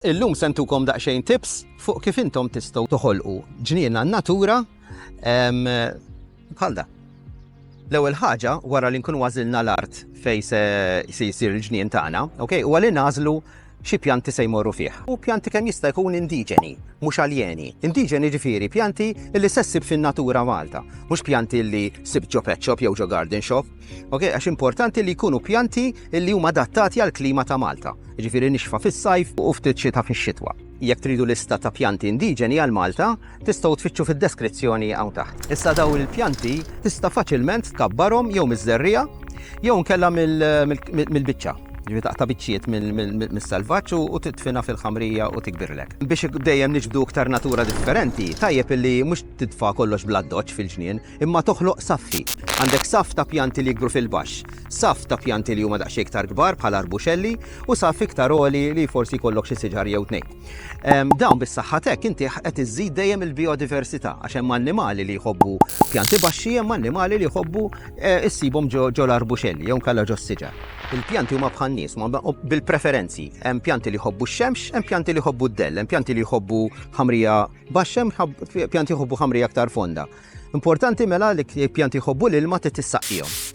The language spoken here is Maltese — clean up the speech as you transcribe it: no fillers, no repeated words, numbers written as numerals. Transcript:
Illum sentukom daqsxejn tips fuq kif intom tistgħu toħolqu ġniena n-natura bħal da. L-ewwel ħaġa wara li nkunu għażilna l-art fejn se jsir il-ġnien tagħna, okay, huwa li nażlu xi pjanti se jmorru fih. U pjanti kemm jista' jkun indiġeni, mhux aljeni. Indiġeni ġifieri pjanti li se ssib fin-natura Malta, mhux pjanti li sib ġo pet shop jew ġo garden shop. Okay, għax importanti li jkunu pjanti li huma adattati għall klima ta' Malta. Ġifieri nixfa fis-sajf u ftit xita fix-xitwa. Jekk tridu lista ta' pjanti indiġeni għal Malta, tistgħu tfittxu fid-deskrizzjoni hawn taħt. Issa daw il-pjanti tista' faċilment tkabbarhom jew miż-żerriegħa jew nkella mill-biċċa. Ġifieri taqta' biċċiet mis-selvaġġ u titfina fil-ħamrija u tikbirlek. Biex dejjem niġbdu iktar natura differenti, tajjeb illi mhux titfa' kollox bla doċċ fil-ġnien, imma toħloq saffi. Għandek saff ta' pjanti li jikbru fil-baxx, saff ta' pjanti li huma daqsxejn iktar kbar bħal arbuxelli u saff iktar għoli li forsi jkollok xi siġar jew tnejn. Dawn bis-saħħatek inti qed iżżid dejjem il-biodiversità għax hemm annimali li jħobbu pjanti baxxi, hemm annimali li jħobbu issibhom ġo l-arbuxelli jew nkella ġo s-siġar. Il-pjanti huma bħal nies bil-preferenzi. Hemm pjanti li jħobbu x-xemx, hemm pjanti li jħobbu d-dell, hemm pjanti li jħobbu ħamrija baxxa, hemm pjanti jħobbu ħamrija aktar fonda. Importanti mela li pjanti jħobbu l-ilma tissaqihom.